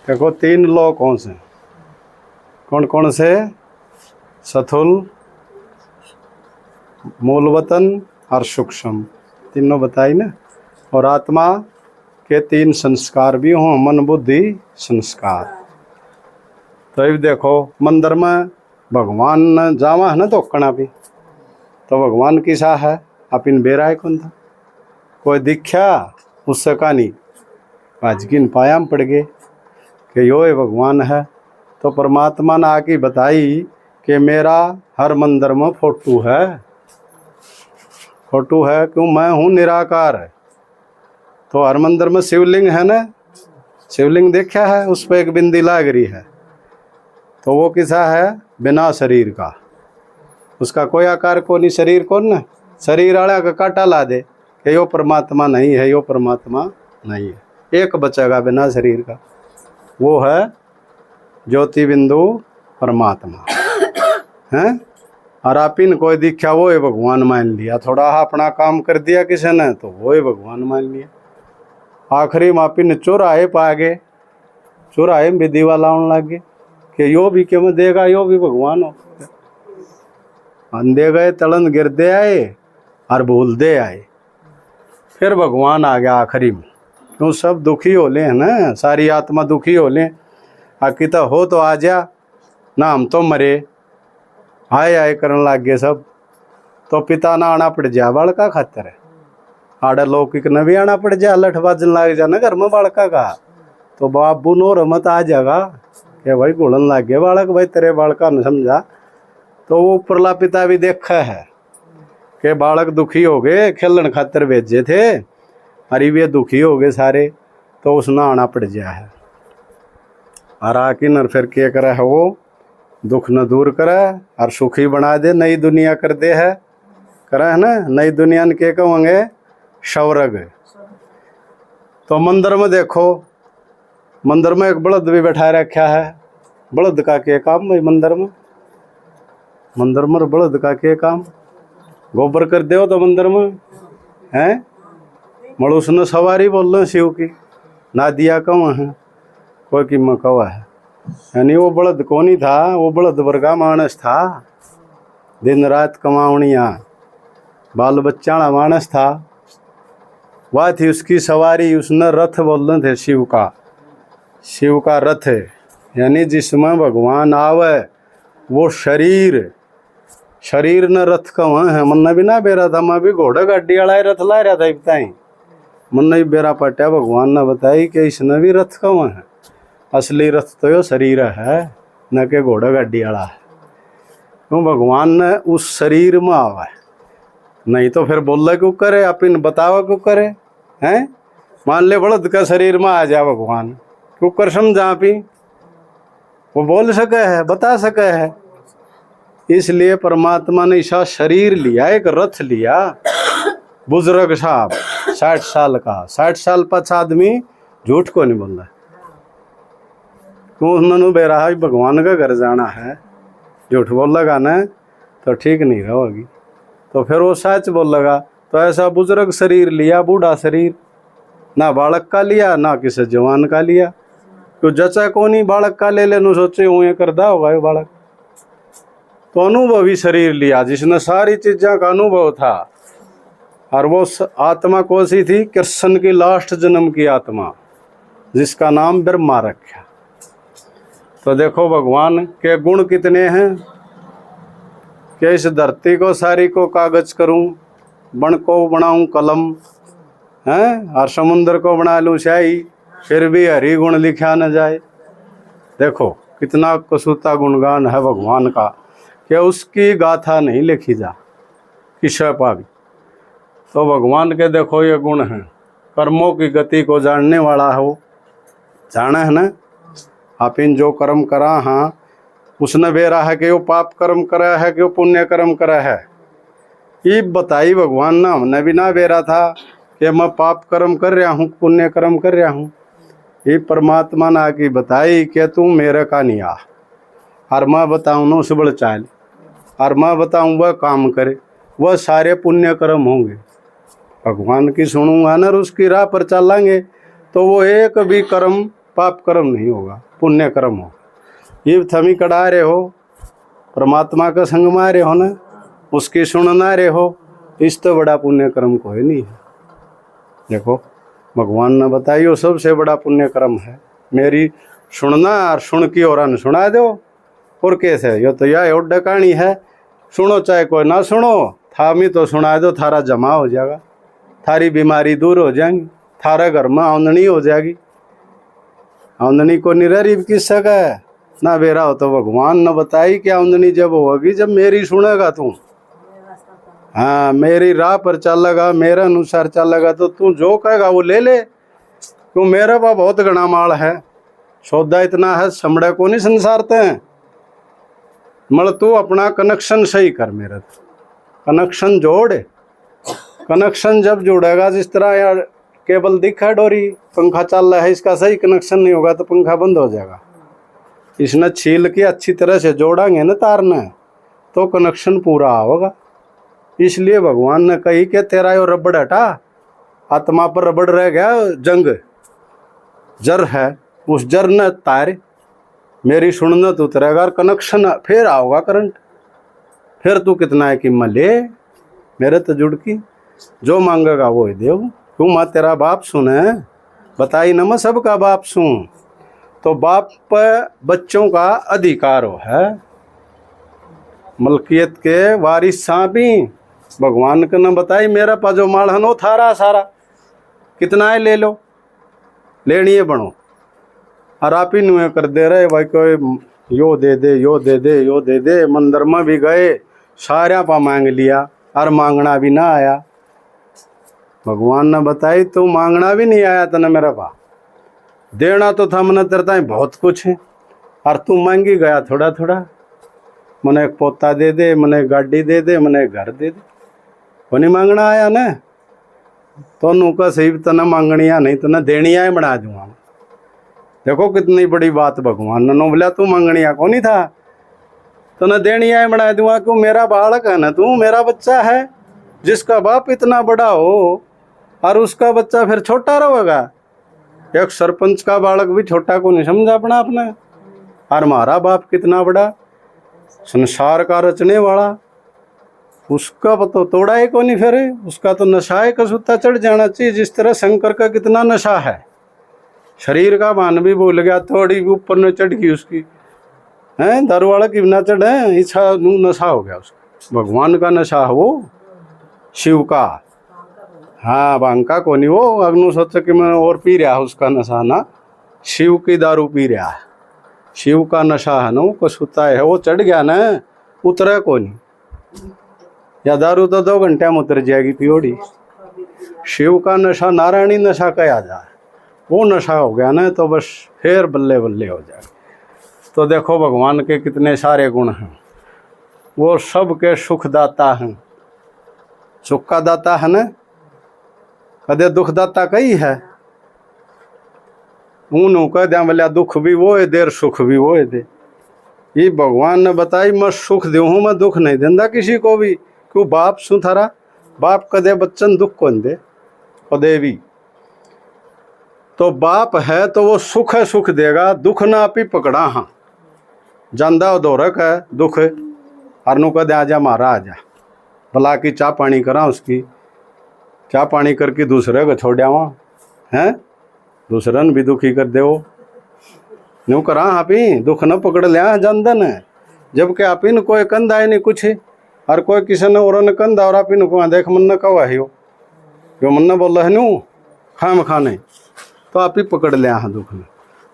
देखो 3 लोक कौन से, कौन कौन से? स्थूल, मूलवतन और सूक्ष्म, तीनों बताई ना। और आत्मा के 3 संस्कार भी हों, मन बुद्धि संस्कार। तो अब देखो मंदिर में भगवान न जावा है ना तो कणा भी, तो भगवान किसा है? अपिन बेरा है कौन था? कोई दिख्या उससे कहानी वाजगिन पायाम पड़ गए कि यो भगवान है। तो परमात्मा ने आके बताई कि मेरा हर मंदिर में फोटो है, फोटो है, क्यों? मैं हूँ निराकार है। तो हर मंदिर में शिवलिंग है ना, शिवलिंग देखा है, उस पर एक बिंदी लाग रही है, तो वो किसा है? बिना शरीर का, उसका कोई आकार को नहीं, शरीर को ना, शरीर वाला का काटा ला दे कि यो परमात्मा नहीं है, यो परमात्मा नहीं है। एक बचेगा बिना शरीर का, वो है ज्योति बिंदु परमात्मा है। और आप इन कोई दिखा वो है भगवान मान लिया, थोड़ा अपना काम कर दिया किसी ने तो वो है भगवान मान लिया। आखिरी में आप इन चौराहे पा गए, चौराहे में भी दीवा लाने लग गए कि यो भी क्यों देगा, यो भी भगवान हो। अंधे गए तलन गिरते आए और भूलते आए, फिर भगवान आ गया आखिरी में। क्यों? सब दुखी हो ले है ना, सारी आत्मा दुखी हो ले। आखिर तो हो तो आ जा ना, हम तो मरे, आए आए करने लग गए सब। तो पिता ना आना पड़ जा बालका खातर है, आड़ा लौकिक न भी आना पड़ जा, लठ बाजन लग जा ना घर में बालका का, तो बाबू नो रमत आ जाएगा कि भाई घुड़न लग गए बालक, भाई तेरे बालका न समझा। तो वो उपरला पिता भी देखा है कि बालक दुखी हो गए, खेलन खातर भेजे थे, अरे वे दुखी हो गए सारे, तो उसने आना पड़ गया है। और आकिन फिर क्या करे है? वो दुख न दूर करे और सुखी बना दे, नई दुनिया कर दे है, करे है ना। नई दुनिया ने क्या कहेंगे? स्वर्ग। तो मंदिर में देखो, मंदिर में एक बलद भी बैठा रखा है, बलद का क्या काम भाई? मंदिर में बलद का क्या काम? गोबर कर दो तो मंदिर में हैं, मड़ूस ने सवारी बोल रहे शिव की, नादिया कौन है, कोई कीमत कवा है। यानी वो बलद कौन ही था, वो बलद वर्गा मानस था, दिन रात कमावनिया, बाल बच्चा मानस था। वह थी उसकी सवारी, उसने रथ बोल रहे थे शिव का, शिव का रथ है। यानी जिसमें भगवान आवे वो शरीर, शरीर न रथ कहाँ है। मन भी ना बेरा था, मैं भी घोड़ा गाड़ी वाला रथ ला रहा था, बताई मन भी बेरा पटा, भगवान ने बताई कि इसने भी रथ कहाँ है। असली रथ तो यो शरीर है, न के घोड़ा गाड़ी वाला है। क्यों? भगवान ने उस शरीर में आवा है, नहीं तो फिर बोल क्यों करे? आप इन बतावा क्यों करे हैं? मान ले बलद का शरीर में आ जा भगवान, क्यों कर समझा आप ही? वो बोल सके है, बता सके है। इसलिए परमात्मा ने ऐसा शरीर लिया, एक रथ लिया। बुजुर्ग साहब 60 साल का, 60 साल पचा आदमी झूठ को नहीं बोल रहा। क्यों? उन्होंने बेरा भगवान का घर जाना है, झूठ बोल लगा ना तो ठीक नहीं रहोगी। तो फिर वो सच बोल लगा। तो ऐसा बुजुर्ग शरीर लिया, बूढ़ा शरीर, ना बालक का लिया ना किसी जवान का लिया। तो जचा को नहीं बालक का ले लेनु, सोचे हूँ ये करदा होगा ये बालक। तो अनुभवी शरीर लिया जिसने सारी चीज़ों का अनुभव था। और वो आत्मा कौन सी थी? कृष्ण की लास्ट जन्म की आत्मा, जिसका नाम ब्रह्मा रखा। तो देखो भगवान के गुण कितने हैं कि इस धरती को सारी को कागज करूं, बन को बनाऊं कलम, हैं, और समुद्र को बना लूं शाही, फिर भी हरि गुण लिखा न जाए। देखो कितना कसूता गुणगान है भगवान का कि उसकी गाथा नहीं लिखी जा किसे पावी। तो भगवान के देखो ये गुण हैं। कर्मों की गति को जानने वाला हो, जाना है ना। आप इन जो कर्म करा हाँ, उसने बेरा है कि वो पाप कर्म करा है कि वो पुण्य कर्म करा है। ये बताई भगवान ना, हमने भी ना बेरा था कि मैं पाप कर्म कर रहा हूँ पुण्य कर्म कर रहा हूँ। ये परमात्मा ने आके बताई कि तू मेरे का नहीं आ, और मैं बताऊँ ना सुबह चाल, और मैं बताऊँ वह काम करे, वह सारे पुण्य कर्म होंगे। भगवान की सुनूंगा ना, उसकी राह पर चलेंगे तो वो एक भी कर्म पाप कर्म नहीं होगा, पुण्य कर्म होगा। ये थमी कड़ा रहे हो, परमात्मा का संग में रहे हो ना, उसकी सुनना रहे हो, इस तो बड़ा पुण्य कर्म कोई नहीं है। देखो भगवान ने बताइयो सबसे बड़ा पुण्य कर्म है मेरी सुनना, और सुन की और अन सुना दो। और कैसे, यो तो यह ओड्डा कहानी है, सुनो चाहे कोई ना सुनो, थामी तो सुना दो, थारा जमा हो जाएगा, थारी बीमारी दूर हो जाएगी, थारा घर में आमदनी हो जाएगी। आमदनी को निरारी किस सका ना बेरा हो तो भगवान ने बताई कि आमदनी जब होगी जब मेरी सुनेगा तू। हाँ, मेरी राह पर चलेगा, मेरे अनुसार चलेगा, तो तू जो कहेगा वो ले ले। क्यों, मेरे पास बहुत घना माल है, सौदा इतना है, समड़े को नहीं संसारते हैं। मल तू अपना कनेक्शन सही कर, मेरा कनेक्शन जोड़। कनेक्शन जब जोड़ेगा, जिस तरह यार केबल दिखा डोरी, पंखा चल रहा है, इसका सही कनेक्शन नहीं होगा तो पंखा बंद हो जाएगा। इसने छील के अच्छी तरह से जोड़ेंगे ना तार ने, तो कनेक्शन पूरा होगा। इसलिए भगवान ने कही कि तेरा यो रबड़ हटा, आत्मा पर रबड़ रह गया, जंग जर है, उस जर न तार, मेरी सुनना तो उतरेगा और कनेक्शन फिर आओगा करंट। फिर तू कितना है कि मैं ले, मेरे तो जुड़ की जो मांगेगा वो ही देव। क्यों, मैं तेरा बाप सुने, बताई न मैं सबका बाप सुन। तो बाप पर बच्चों का अधिकार हो है, मलकियत के वारिस सांपी। भगवान के न बताई मेरा पा जो माल हनो थारा सारा, कितना है ले लो, लेनी है बनो। और आप ही नुए कर दे रहे भाई, कोई यो दे दे, यो दे दे, यो दे दे। मंदिर में भी गए, सारा पा मांग लिया और मांगना भी ना आया। भगवान ने बताई तू मांगना भी नहीं आया तने मेरा पा, देना तो था मन तेरता बहुत कुछ है, और तू मांगी गया थोड़ा थोड़ा। मने एक पोता दे दे, मने एक गाड़ी दे दे, मने एक घर दे दे, वो नहीं मांगना आया ना। तो नूका सही तना मांगनिया नहीं तना देनिया ही बना दूंगा। देखो कितनी बड़ी बात भगवान ने नो बोला, तू मांगनिया को नहीं था तो न देनिया ही बना दूंगा। क्यों, मेरा बालक है ना, तू मेरा बच्चा है। जिसका बाप इतना बड़ा हो और उसका बच्चा फिर छोटा रहेगा। एक सरपंच का बालक भी छोटा को नहीं समझा अपना अपना, और हमारा बाप कितना बड़ा, संसार का रचने वाला, उसका तो तोड़ा ही को नहीं। फिर उसका तो नशा है कसूता चढ़ जाना चाहिए। जिस तरह शंकर का कितना नशा है, शरीर का मान भी भूल गया, थोड़ी भी ऊपर न चढ़ गई उसकी, हैं दारू वाला की ना चढ़े, इच्छा नशा हो गया उसका। भगवान का नशा है वो, शिव का। हाँ, बांका को नहीं, वो अग्नु सोच कि मैं और पी रहा उसका नशा ना, शिव की दारू पी रहा है। शिव का नशा है ना, वो कसूता है, वो चढ़ गया ना, उतरे को नहीं। या दारू तो 2 घंटे में उतर जाएगी पियोड़ी। शिव का नशा नारायणी नशा कहा जाए, वो नशा हो गया ना तो बस फिर बल्ले बल्ले हो जाए। तो देखो भगवान के कितने सारे गुण हैं। वो सबके सुखदाता हैं, सुख का दाता है ना, कदे दुखदाता कई है। ऊन कह दिया बोलिया दुख भी वो है देर, सुख भी वो है दे। ये भगवान ने बताई मैं सुख दे हूँ, मैं दुख नहीं देंदा किसी को भी। क्यों, बाप सु थारा बाप कदे बच्चन दुख कौन दे, कदे भी। तो बाप है तो वो सुख है, सुख देगा, दुख ना आप ही पकड़ा। हाँ, जानदा दौरक है दुख, अरनू कदे आजा मारा आजा, भला की चाह पानी करा, उसकी चाह पानी करके दूसरे को छोड़ आवा हैं, दूसरन भी दुखी कर दे। न्यू करा आप ही दुख न पकड़ लिया जनदन है। जबकि आप ही न कोई कंधा है नहीं कुछ, और कोई किसी ने और कंधा, और आप ही को देख मन न कवा है यो मन न बोल रहा है नू खाम खाने, तो आप ही पकड़ लिया हाँ दुख ने।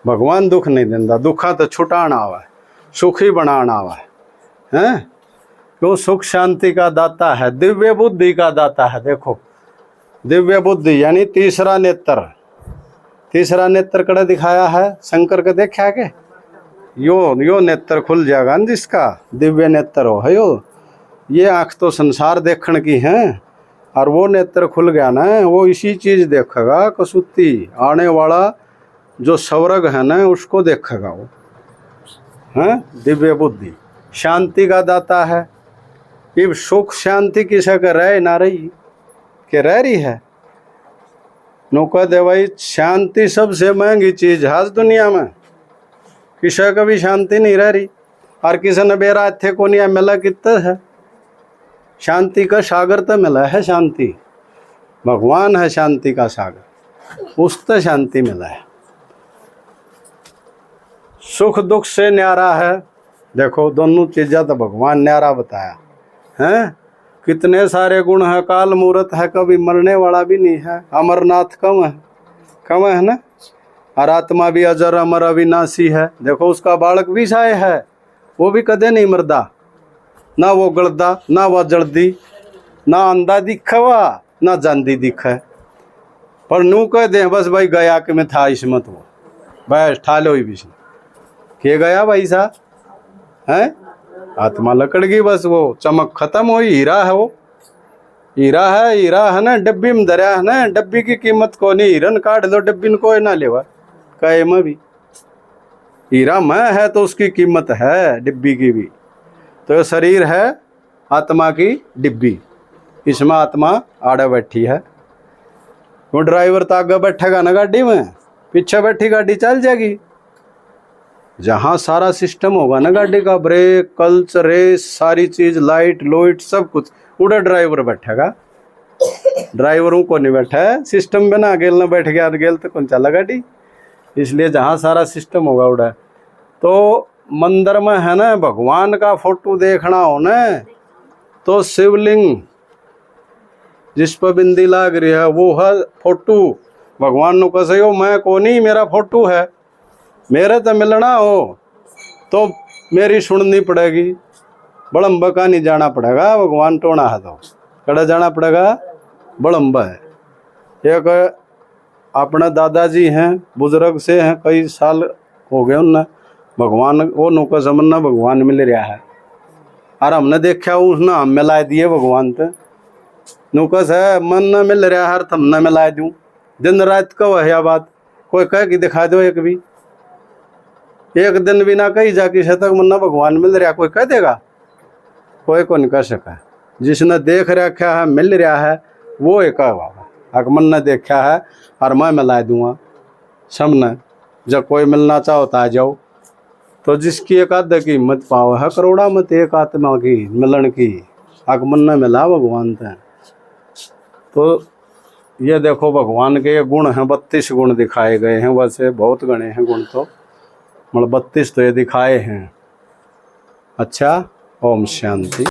भगवान दुख नहीं देंदा, दुखा तो छुटाना आवा है, सुखी बनाना आवा है। क्यों, सुख शांति का दाता है, दिव्य बुद्धि का दाता है। देखो दिव्य बुद्धि यानी तीसरा नेत्र, तीसरा नेत्र कड़ा दिखाया है शंकर का, देखा के यो नेत्र खुल जाएगा न जिसका दिव्य नेत्र हो है यो। ये आँख तो संसार देखने की है, और वो नेत्र खुल गया ना, वो इसी चीज देखेगा, कसूती आने वाला जो स्वर्ग है ना उसको देखेगा वो है। दिव्य बुद्धि शांति का दाता है। ये सुख शांति किसे का रह ना रही के रह रही है। नो कह दे भाई शांति सबसे महंगी चीज है इस दुनिया में। किसी का भी शांति नहीं रह रही। और किसी ने बेरा थे को नहीं मिला कितना है शांति का सागर तो मिला है। शांति भगवान है शांति का सागर, उससे शांति मिला है। सुख दुख से न्यारा है। देखो दोनों चीज़ें तो भगवान न्यारा बताया हैं। कितने सारे गुण है, काल मूर्त है, कभी मरने वाला भी नहीं है, अमरनाथ कम है ना। और आत्मा भी अजर अमर अविनाशी है। देखो उसका बालक भी साय है, वो भी कदे नहीं मरदा, ना वो गलदा, ना वह जल्दी, ना अंधा दिखा वा ना जानदी दिखा। पर नू कह दे बस भाई गया कि मैं था इसमत वो बस ठा लो ही विष्णु के गया भाई सा है। आत्मा लकड़ गई बस, वो चमक खत्म हो। हीरा है वो, हीरा है ना, डब्बी में धरा है ना। डब्बी की कीमत को नहीं, हिरन काट दो डब्बी को ना लेवा कहे में भी। हीरा में है तो उसकी कीमत है डिब्बी की भी। तो ये शरीर है आत्मा की डिब्बी, इसमें आत्मा आड़े बैठी है। वो ड्राइवर तो आगे बैठेगा ना गाड़ी में, पीछे बैठी गाड़ी चल जाएगी। जहाँ सारा सिस्टम होगा ना गाड़ी का, ब्रेक क्लच रेस सारी चीज, लाइट लोइट सब कुछ, उड़ा ड्राइवर बैठेगा। ड्राइवरों को नहीं बैठा है सिस्टम में ना, गेल ना बैठ गया गेल तो कौन चला गाड़ी। इसलिए जहाँ सारा सिस्टम होगा उड़ा। तो मंदिर में है ना भगवान का फोटो देखना हो ना, तो शिवलिंग जिस पर बिंदी लाग रही है वो है फोटो। भगवान ने कसे हो मैं को नहीं, मेरा फोटो है। मेरे तो मिलना हो तो मेरी सुननी पड़ेगी, बड़म्बा का नहीं जाना पड़ेगा। भगवान टोना है तो कड़ा जाना पड़ेगा, बड़म्बा है। एक अपने दादाजी हैं, बुजुर्ग से हैं, कई साल हो गए उनने। भगवान वो नौका समझना भगवान मिल रहा है। और हमने देखा उसने हम मिला दिए भगवान तो नौकस है मन न मिल रहा है, तुम न मिला दूँ। दिन रात का वह बात कोई कह कि दिखा दो एक भी, एक दिन भी ना कही जाके से तक मन्ना भगवान मिल रहा कोई कह देगा, कोई को नहीं कह सका। जिसने देख रखा है मिल रहा है वो एक मन ने देखा है और मैं मिला दूंगा सबने। जब कोई मिलना चाहो तो आ जाओ। तो जिसकी एक आध की हिम्मत पाओ है करोड़ा मत एक आत्मा की मिलन की, आगमन ने मिला भगवान से। तो ये देखो भगवान के ये गुण हैं, 32 गुण दिखाए गए हैं। वैसे बहुत गणे हैं गुण तो, मतलब 32 तो ये दिखाए हैं। अच्छा, ओम शांति।